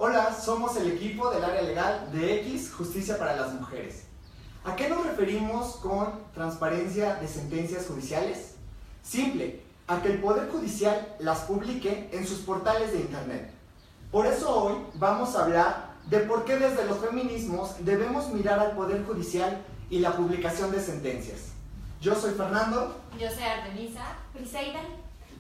Hola, somos el equipo del área legal de X Justicia para las Mujeres. ¿A qué nos referimos con transparencia de sentencias judiciales? Simple, a que el Poder Judicial las publique en sus portales de internet. Por eso hoy vamos a hablar de por qué desde los feminismos debemos mirar al Poder Judicial y la publicación de sentencias. Yo soy Fernando. Yo soy Artemisa. Briseida.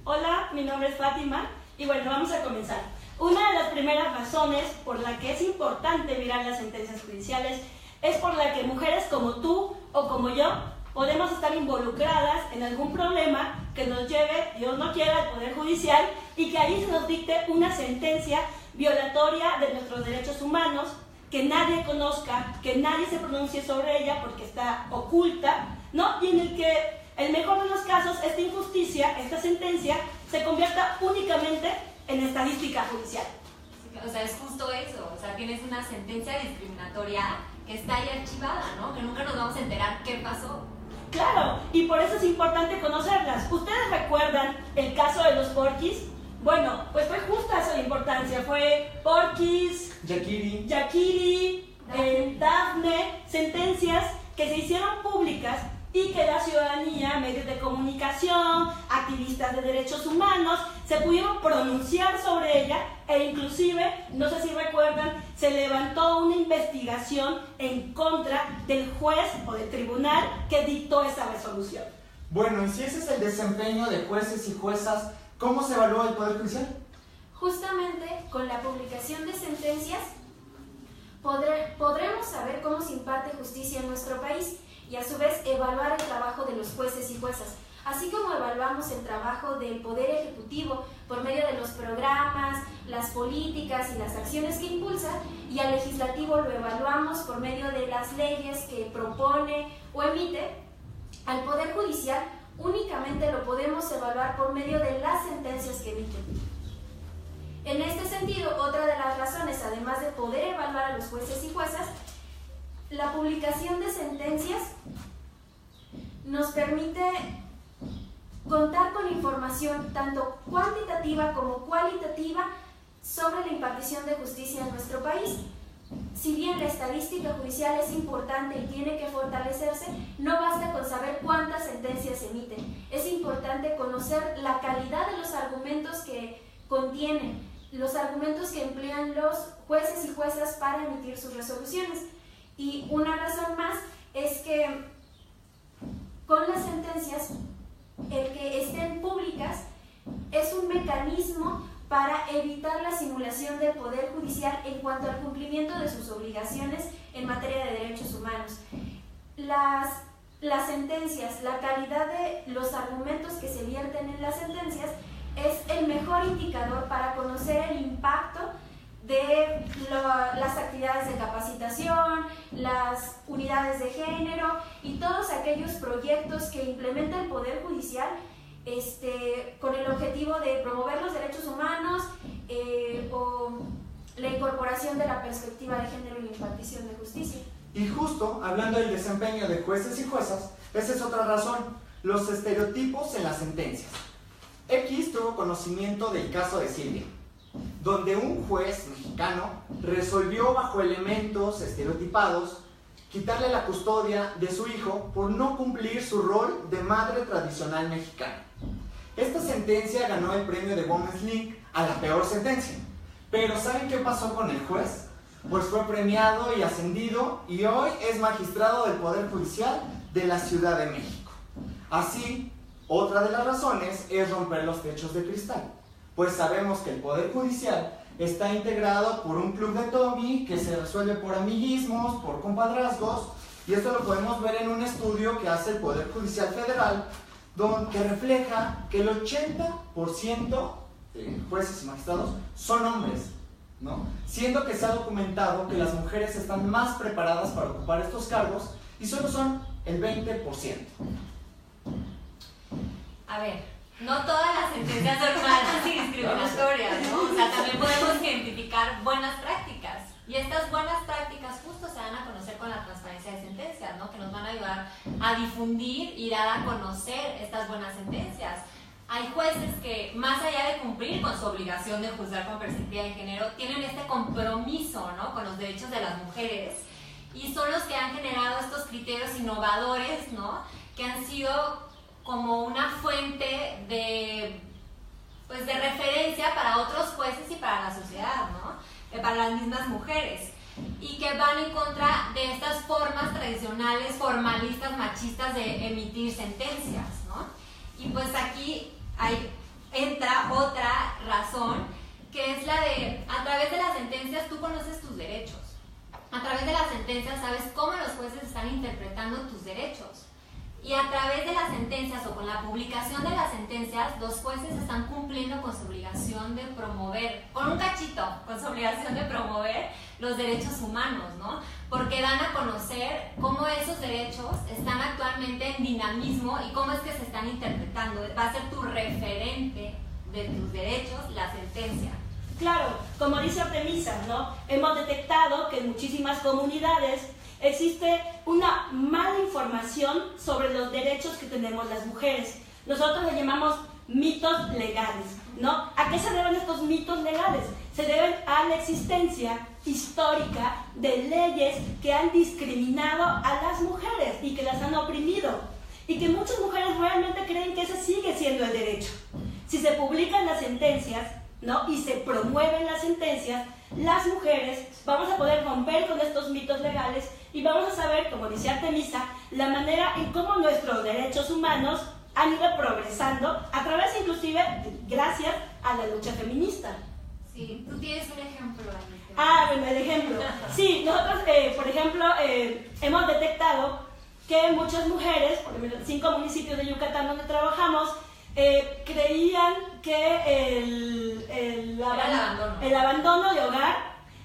Hola, mi nombre es Fátima y bueno, vamos a comenzar. Una de las primeras razones por la que es importante mirar las sentencias judiciales es por la que mujeres como tú o como yo podemos estar involucradas en algún problema que nos lleve, Dios no quiera, al Poder Judicial y que ahí se nos dicte una sentencia violatoria de nuestros derechos humanos, que nadie conozca, que nadie se pronuncie sobre ella porque está oculta, ¿no? Y en el que, el mejor de los casos, esta injusticia, esta sentencia, se convierta únicamente en estadística judicial. O sea, es justo eso. O sea, tienes una sentencia discriminatoria que está ahí archivada, ¿no? Que nunca nos vamos a enterar qué pasó. Claro, y por eso es importante conocerlas. ¿Ustedes recuerdan el caso de los Porquis? Bueno, pues fue justa esa importancia. Fue Porquis, Yakiri, Dafne, sentencias que se hicieron públicas y que la ciudadanía, medios de comunicación, activistas de derechos humanos, se pudieron pronunciar sobre ella e inclusive, no sé si recuerdan, se levantó una investigación en contra del juez o del tribunal que dictó esa resolución. Bueno, y si ese es el desempeño de jueces y juezas, ¿cómo se evalúa el Poder Judicial? Justamente con la publicación de sentencias podremos saber cómo se imparte justicia en nuestro país y a su vez evaluar el trabajo de los jueces y juezas, así como evaluamos el trabajo del Poder Ejecutivo por medio de los programas, las políticas y las acciones que impulsa, y al Legislativo lo evaluamos por medio de las leyes que propone o emite. Al Poder Judicial únicamente lo podemos evaluar por medio de las sentencias que emiten. En este sentido, otra de las razones, además de poder evaluar a los jueces y juezas, la publicación de sentencias nos permite contar con información tanto cuantitativa como cualitativa sobre la impartición de justicia en nuestro país. Si bien la estadística judicial es importante y tiene que fortalecerse, no basta con saber cuántas sentencias se emiten. Es importante conocer la calidad de los argumentos que contienen, los argumentos que emplean los jueces y juezas para emitir sus resoluciones. Y una razón más es que con las sentencias, el que estén públicas es un mecanismo para evitar la simulación del Poder Judicial en cuanto al cumplimiento de sus obligaciones en materia de derechos humanos. Las sentencias, la calidad de los argumentos que se vierten en las sentencias es el mejor indicador para conocer el impacto de las actividades de capacitación, las unidades de género y todos aquellos proyectos que implementa el Poder Judicial con el objetivo de promover los derechos humanos o la incorporación de la perspectiva de género y la impartición de justicia. Y justo, hablando del desempeño de jueces y juezas, esa es otra razón, los estereotipos en las sentencias. X tuvo conocimiento del caso de Silvia, donde un juez mexicano resolvió bajo elementos estereotipados quitarle la custodia de su hijo por no cumplir su rol de madre tradicional mexicana. Esta sentencia ganó el premio de Women's League a la peor sentencia. Pero ¿saben qué pasó con el juez? Pues fue premiado y ascendido y hoy es magistrado del Poder Judicial de la Ciudad de México. Así, otra de las razones es romper los techos de cristal, pues sabemos que el Poder Judicial está integrado por un club de Toby que se resuelve por amiguismos, por compadrazgos, y esto lo podemos ver en un estudio que hace el Poder Judicial Federal, que refleja que el 80% de jueces y magistrados son hombres, ¿no? Siendo que se ha documentado que las mujeres están más preparadas para ocupar estos cargos y solo son el 20%. A ver, no todas las sentencias son malas y discriminatorias, ¿no? O sea, también podemos identificar buenas prácticas. Y estas buenas prácticas justo se van a conocer con la transparencia de sentencias, ¿no? Que nos van a ayudar a difundir y dar a conocer estas buenas sentencias. hay jueces que, más allá de cumplir con su obligación de juzgar con perspectiva de género, tienen este compromiso, ¿no?, con los derechos de las mujeres, y son los que han generado estos criterios innovadores, ¿no?, que han sido como una fuente de, pues, de referencia para otros jueces y para la sociedad, ¿no?, para las mismas mujeres, y que van en contra de estas formas tradicionales, formalistas, machistas de emitir sentencias, ¿no? Y pues aquí entra otra razón, que es la de, a través de las sentencias tú conoces tus derechos. A través de las sentencias sabes cómo los jueces están interpretando tus derechos. Y a través de las sentencias o con la publicación de las sentencias, los jueces están cumpliendo con su obligación de promover, con un cachito, con su obligación de promover los derechos humanos, ¿no? Porque dan a conocer cómo esos derechos están actualmente en dinamismo y cómo es que se están interpretando. Va a ser tu referente de tus derechos la sentencia. Claro, como dice Artemisa, ¿no? Hemos detectado que en muchísimas comunidades existe una mala información sobre los derechos que tenemos las mujeres. Nosotros le llamamos mitos legales, ¿no? ¿A qué se deben estos mitos legales? Se deben a la existencia histórica de leyes que han discriminado a las mujeres y que las han oprimido, y que muchas mujeres realmente creen que ese sigue siendo el derecho. Si se publican las sentencias, ¿no?, y se promueven las sentencias, las mujeres vamos a poder romper con estos mitos legales y vamos a saber, como dice Artemisa, la manera en cómo nuestros derechos humanos han ido progresando a través, inclusive, gracias a la lucha feminista. Sí, tú tienes un ejemplo ahí. Bueno, el ejemplo. Sí, nosotros, por ejemplo, hemos detectado que muchas mujeres, por ejemplo, en 5 municipios de Yucatán donde trabajamos, creían que el abandono de hogar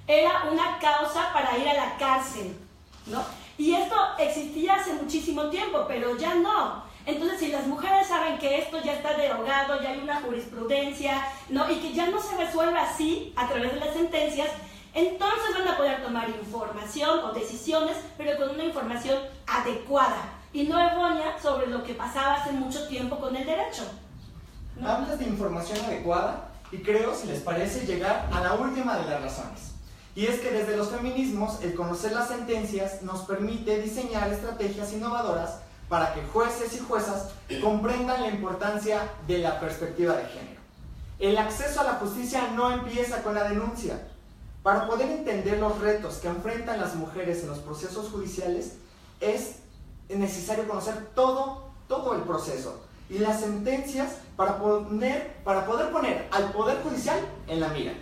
era una causa para ir a la cárcel, ¿no? Y esto existía hace muchísimo tiempo, pero ya no. Entonces, si las mujeres saben que esto ya está derogado, ya hay una jurisprudencia, ¿no?, y que ya no se resuelve así a través de las sentencias, entonces van a poder tomar información o decisiones, pero con una información adecuada y no errónea sobre lo que pasaba hace mucho tiempo con el derecho, ¿no? Hablas de información adecuada y creo, si les parece, llegar a la última de las razones. Y es que desde los feminismos, el conocer las sentencias nos permite diseñar estrategias innovadoras para que jueces y juezas comprendan la importancia de la perspectiva de género. El acceso a la justicia no empieza con la denuncia. Para poder entender los retos que enfrentan las mujeres en los procesos judiciales, es necesario conocer todo el proceso y las sentencias para poder poner al Poder Judicial en la mira.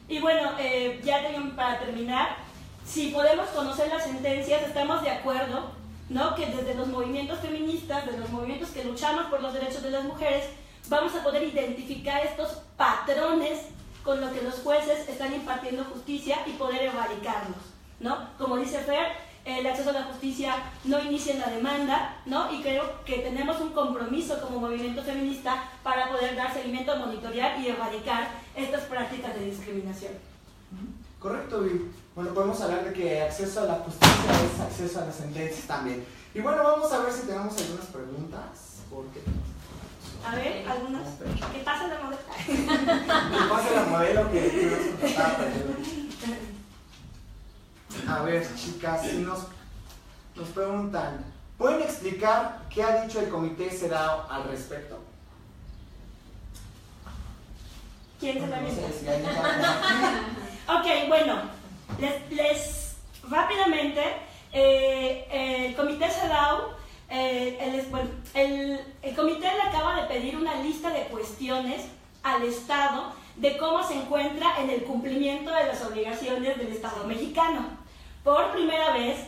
Y bueno, ya para terminar, si podemos conocer las sentencias, estamos de acuerdo, ¿no?, que desde los movimientos feministas, desde los movimientos que luchamos por los derechos de las mujeres, vamos a poder identificar estos patrones con los que los jueces están impartiendo justicia y poder erradicarlos, ¿no? Como dice Fer, el acceso a la justicia no inicia en la demanda, ¿no? Y creo que tenemos un compromiso como movimiento feminista para poder dar seguimiento, monitorear y erradicar estas prácticas de discriminación. Correcto, y bueno, podemos hablar de que acceso a la justicia es acceso a las sentencias también. Y bueno, vamos a ver si tenemos algunas preguntas, porque... A ver, algunas. ¿Qué pasa la modelo? ¿Qué pasa la modelo que nos contaba? A ver, chicas, si nos preguntan, ¿pueden explicar qué ha dicho el Comité CEDAW al respecto? ¿Quién se la No sé dice? si hay alguien. Ok, bueno, les rápidamente, el Comité CEDAW, el comité le acaba de pedir una lista de cuestiones al Estado de cómo se encuentra en el cumplimiento de las obligaciones del Estado mexicano. Por primera vez,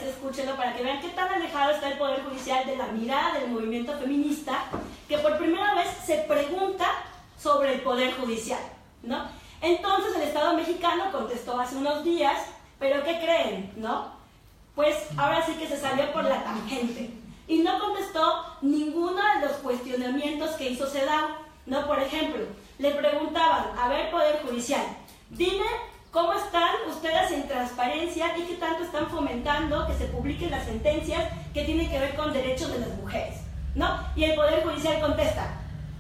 escúchenlo para que vean qué tan alejado está el Poder Judicial de la mirada del movimiento feminista, que por primera vez se pregunta sobre el Poder Judicial, ¿no? Entonces el Estado mexicano contestó hace unos días, pero ¿qué creen, no? Pues ahora sí que se salió por la tangente y no contestó ninguno de los cuestionamientos que hizo CEDAW, ¿no? Por ejemplo, le preguntaban, a ver, Poder Judicial, dime cómo están ustedes en transparencia y qué tanto están fomentando que se publiquen las sentencias que tienen que ver con derechos de las mujeres, ¿no? Y el Poder Judicial contesta: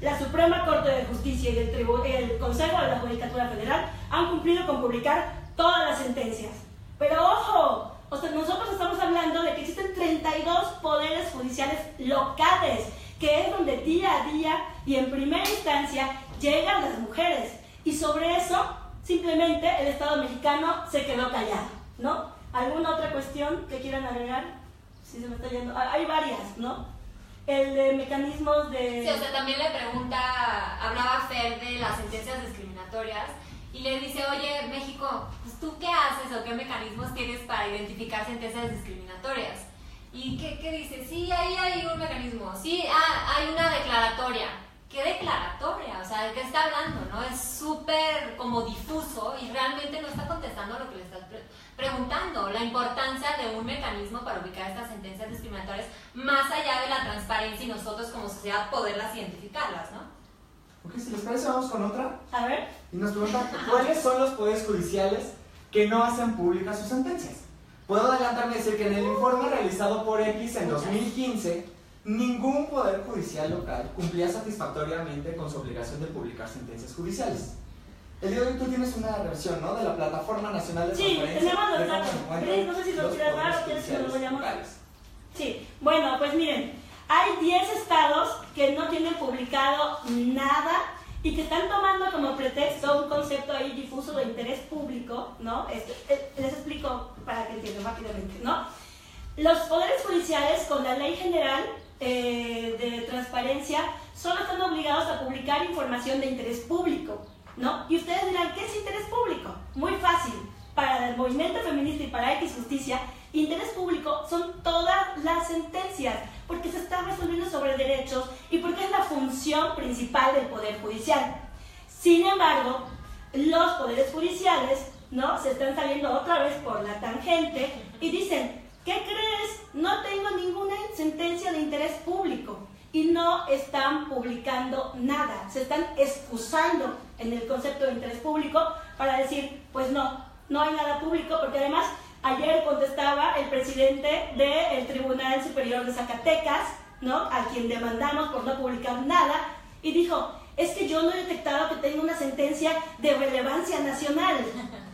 la Suprema Corte de Justicia y el Consejo de la Judicatura Federal han cumplido con publicar todas las sentencias. Pero ojo, o sea, nosotros estamos hablando de que existen 32 poderes judiciales locales, que es donde día a día y en primera instancia llegan las mujeres. Y sobre eso, simplemente el Estado mexicano se quedó callado, ¿no? ¿Alguna otra cuestión que quieran agregar? Sí, se me está yendo. Hay varias, ¿no? El de mecanismos de... Sí, o sea, también le pregunta, hablaba Fer de las sentencias discriminatorias y le dice, oye, México, pues tú qué haces o qué mecanismos tienes para identificar sentencias discriminatorias. ¿Y qué dice? Sí, ahí hay un mecanismo, sí, hay una declaratoria. ¿Qué declaratoria? O sea, ¿de qué está hablando? ¿No? Es súper como difuso y realmente no está contestando lo que le estás preguntando, la importancia de un mecanismo para ubicar estas sentencias discriminatorias más allá de la transparencia y nosotros como sociedad poderlas identificarlas, ¿no? Ok, si les parece vamos con otra. A ver. Y nos preguntan, ¿cuáles son los poderes judiciales que no hacen públicas sus sentencias? Puedo adelantarme y decir que en el informe realizado por X en 2015, ningún poder judicial local cumplía satisfactoriamente con su obligación de publicar sentencias judiciales. El día de hoy tú tienes una versión, ¿no?, de la Plataforma Nacional de Transparencia. Sí, tenemos los de cómo datos. se encuentran No sé si los quieres dar o quieres que nos lo vayamos. locales. Sí, bueno, pues miren, hay 10 estados que no tienen publicado nada y que están tomando como pretexto un concepto ahí difuso de interés público, ¿no? Les explico para que entiendan rápidamente, ¿no? Los poderes judiciales, con la Ley General de Transparencia, solo están obligados a publicar información de interés público, ¿no? Y ustedes dirán, ¿qué es interés público? Muy fácil. Para el movimiento feminista y para X Justicia, interés público son todas las sentencias, porque se está resolviendo sobre derechos y porque es la función principal del Poder Judicial. Sin embargo, los poderes judiciales, ¿no?, se están saliendo otra vez por la tangente y dicen, ¿qué crees? No tengo ninguna sentencia de interés público. Y no están publicando nada, se están excusando en el concepto de interés público para decir, pues no hay nada público, porque además ayer contestaba el presidente del Tribunal Superior de Zacatecas, ¿no?, a quien demandamos por no publicar nada, y dijo, es que yo no he detectado que tenga una sentencia de relevancia nacional.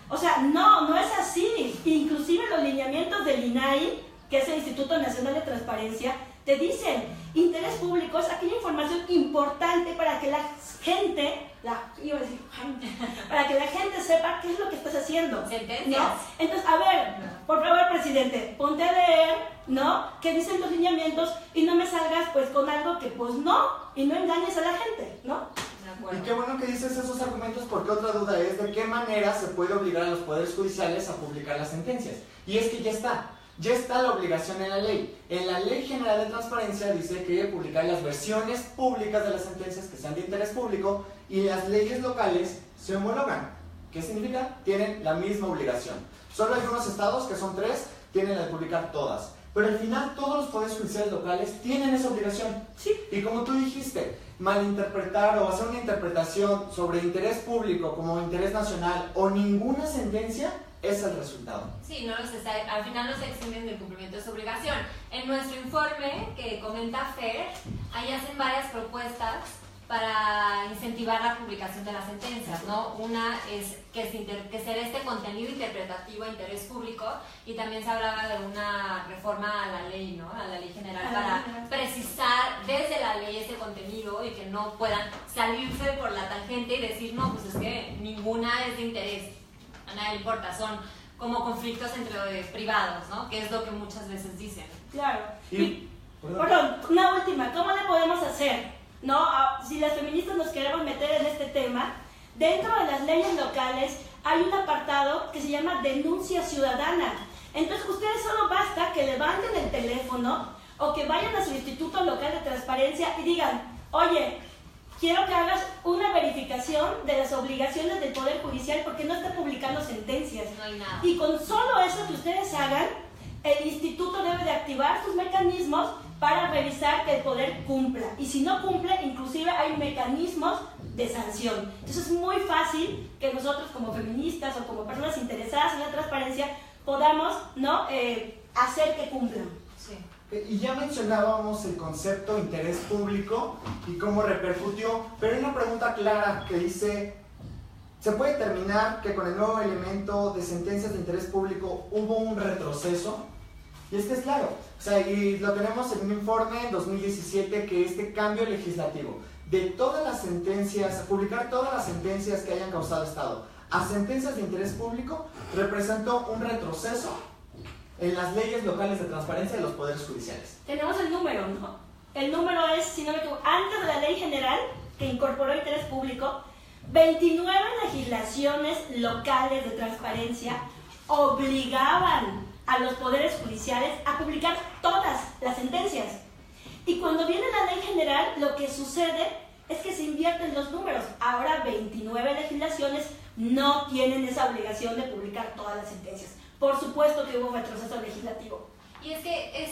O sea, no es así. Inclusive los lineamientos del INAI, que es el Instituto Nacional de Transparencia, te dicen, interés público es aquella información importante para que la gente, para que la gente sepa qué es lo que estás haciendo. ¿Sentencias? ¿No? Entonces, a ver, por favor, presidente, ponte a leer, ¿no?, qué dicen los lineamientos y no me salgas pues con algo que pues no, y no engañes a la gente, ¿no? Y qué bueno que dices esos argumentos, porque otra duda es de qué manera se puede obligar a los poderes judiciales a publicar las sentencias. Y es que ya está la obligación en la ley. En la Ley General de Transparencia dice que hay que publicar las versiones públicas de las sentencias que sean de interés público y las leyes locales se homologan. ¿Qué significa? Tienen la misma obligación. Solo algunos estados, que son 3, tienen la de publicar todas. Pero al final todos los poderes judiciales locales tienen esa obligación. Sí. Y como tú dijiste, malinterpretar o hacer una interpretación sobre interés público como interés nacional o ninguna sentencia es el resultado. Sí, al final no se eximen del cumplimiento de su obligación. En nuestro informe que comenta Fer, ahí hacen varias propuestas para incentivar la publicación de las sentencias, ¿no? Una es que será este contenido interpretativo a interés público, y también se hablaba de una reforma a la ley, ¿no?, a la ley general, para precisar desde la ley ese contenido y que no puedan salirse por la tangente y decir, no, pues es que ninguna es de interés, a nadie le importa, son como conflictos entre privados, ¿no?, que es lo que muchas veces dicen. Claro. Perdón, una última, ¿cómo le podemos hacer? ¿No? Si las feministas nos queremos meter en este tema, dentro de las leyes locales hay un apartado que se llama denuncia ciudadana. Entonces, ustedes solo basta que levanten el teléfono o que vayan a su instituto local de transparencia y digan, oye, quiero que hagas una verificación de las obligaciones del Poder Judicial porque no está publicando sentencias. No hay nada. Y con solo eso que ustedes hagan, el instituto debe de activar sus mecanismos para revisar que el poder cumpla. Y si no cumple, inclusive hay mecanismos de sanción. Entonces es muy fácil que nosotros como feministas o como personas interesadas en la transparencia podamos, ¿no?, hacer que cumplan. Sí. Y ya mencionábamos el concepto interés público y cómo repercutió, pero hay una pregunta clara que dice, ¿se puede determinar que con el nuevo elemento de sentencias de interés público hubo un retroceso? Y es que es claro, o sea, y lo tenemos en un informe en 2017 que este cambio legislativo de todas las sentencias, publicar todas las sentencias que hayan causado Estado a sentencias de interés público representó un retroceso en las leyes locales de transparencia de los poderes judiciales. Tenemos el número, ¿no? El número es, si no me equivoco, antes de la ley general que incorporó interés público, 29 legislaciones locales de transparencia obligaban a los poderes judiciales a publicar todas las sentencias. Y cuando viene la ley general, lo que sucede es que se invierten los números. Ahora 29 legislaciones no tienen esa obligación de publicar todas las sentencias. Por supuesto que hubo un retroceso legislativo. Y es que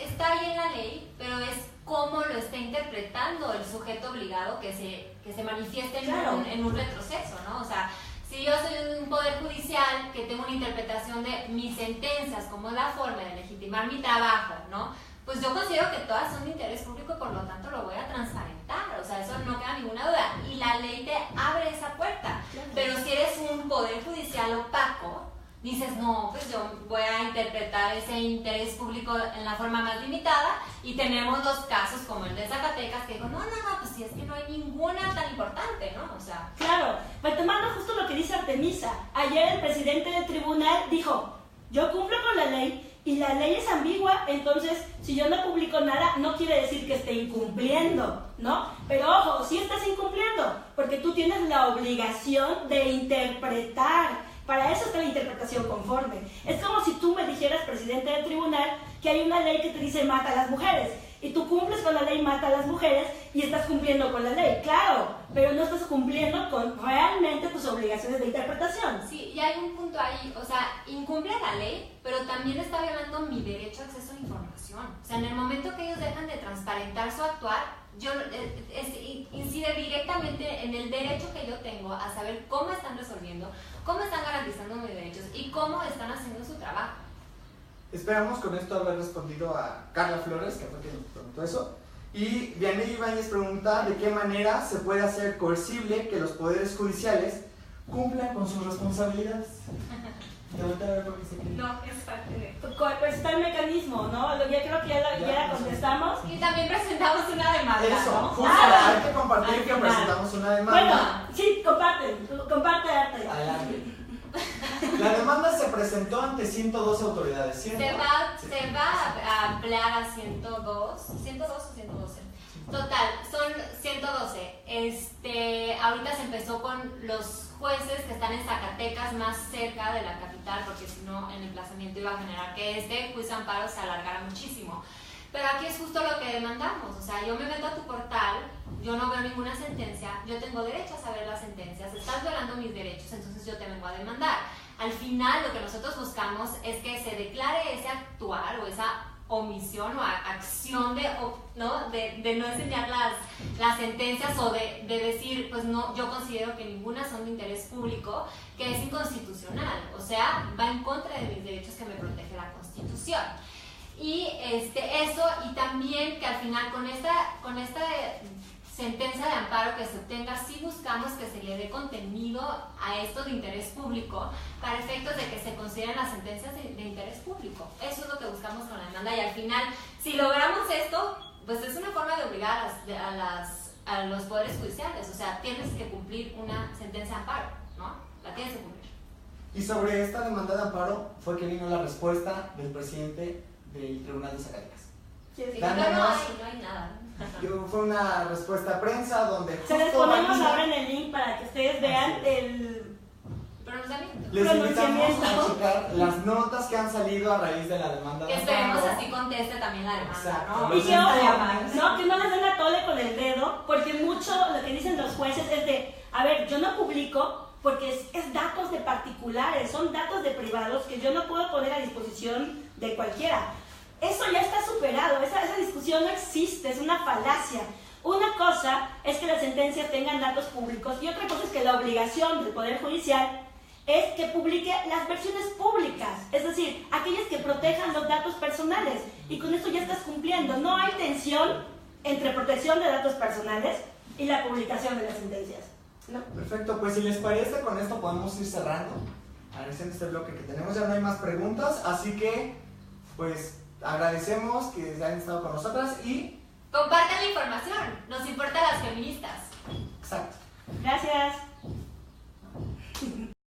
está ahí en la ley, pero es cómo lo está interpretando el sujeto obligado que se manifiesta en un retroceso, ¿no? O sea, si yo soy un poder judicial que tengo una interpretación de mis sentencias como la forma de legitimar mi trabajo, ¿no? Pues yo considero que todas son de interés público y por lo tanto lo voy a transparentar, o sea, eso no queda ninguna duda. Y la ley te abre esa puerta. Pero si eres un poder judicial opaco, dices, no, pues yo voy a interpretar ese interés público en la forma más limitada, y tenemos los casos como el de Zacatecas que digo, no, pues si es que no hay ninguna tan importante, ¿no? O sea... Claro, retomando justo lo que dice Artemisa, ayer el presidente del tribunal dijo, yo cumplo con la ley y la ley es ambigua, entonces si yo no publico nada no quiere decir que esté incumpliendo, ¿no? Pero ojo, sí estás incumpliendo, porque tú tienes la obligación de interpretar. Para eso está la interpretación conforme. Es como si tú me dijeras, presidente del tribunal, que hay una ley que te dice mata a las mujeres, y tú cumples con la ley mata a las mujeres y estás cumpliendo con la ley, claro, pero no estás cumpliendo con realmente tus obligaciones de interpretación. Sí, y hay un punto ahí, o sea, incumple la ley, pero también está violando mi derecho a acceso a la información. O sea, en el momento que ellos dejan de transparentar su actuar, incide directamente en el derecho que yo tengo a saber cómo están resolviendo, cómo están garantizando mis derechos y cómo están haciendo su trabajo. Esperamos con esto haber respondido a Carla Flores, que fue quien nos preguntó eso. Y Vianney Ibáñez pregunta de qué manera se puede hacer coercible que los poderes judiciales cumplan con sus responsabilidades. No, es parte de... Pues está el mecanismo, ¿no? Yo creo que ya la contestamos. Y también presentamos una demanda, eso, ¿no? justo, hay que compartir que presentamos una demanda. Bueno, sí, comparte arte. Adelante. La demanda se presentó ante 112 autoridades, ¿cierto? Se va a ampliar a 102 o 112. Total, son 112. Ahorita se empezó con los jueces que están en Zacatecas, más cerca de la capital, porque si no, el emplazamiento iba a generar que este juicio de amparo se alargara muchísimo. Pero aquí es justo lo que demandamos. O sea, yo me meto a tu portal, yo no veo ninguna sentencia, yo tengo derecho a saber las sentencias, estás violando mis derechos, entonces yo te vengo a demandar. Al final, lo que nosotros buscamos es que se declare ese actuar o esa omisión o acción de no enseñar las sentencias o de decir, pues no, yo considero que ninguna son de interés público, que es inconstitucional, o sea, va en contra de mis derechos que me protege la Constitución. Y eso, y también que al final con esta sentencia de amparo que se obtenga, sí buscamos que se le dé contenido a esto de interés público para efectos de que se consideren las sentencias de interés público. Eso es lo que buscamos con la demanda, y al final, si logramos esto, pues es una forma de obligar a los poderes judiciales. O sea, tienes que cumplir una sentencia de amparo, ¿no? La tienes que cumplir. Y sobre esta demanda de amparo fue que vino la respuesta del presidente del Tribunal de Zacatecas. Sí, no hay nada. Fue una respuesta a prensa donde se les ponemos ahora en el link para que ustedes vean el pronunciamiento. Les invitamos a checar las notas que han salido a raíz de la demanda. Que esperemos así conteste también la demanda. Exacto. ¿no? Y que ojo, que no les den la tole con el dedo, porque mucho lo que dicen los jueces es de, a ver, yo no publico porque es datos de particulares, son datos de privados que yo no puedo poner a disposición de cualquiera. Eso ya está superado, esa discusión no existe, es una falacia. Una cosa es que las sentencias tengan datos públicos y otra cosa es que la obligación del Poder Judicial es que publique las versiones públicas, es decir, aquellas que protejan los datos personales. Y con esto ya estás cumpliendo. No hay tensión entre protección de datos personales y la publicación de las sentencias. ¿No? Perfecto, pues si les parece, con esto podemos ir cerrando. Agradeciendo este bloque que tenemos, ya no hay más preguntas, así que pues agradecemos que hayan estado con nosotras y compartan la información. Nos importa las feministas.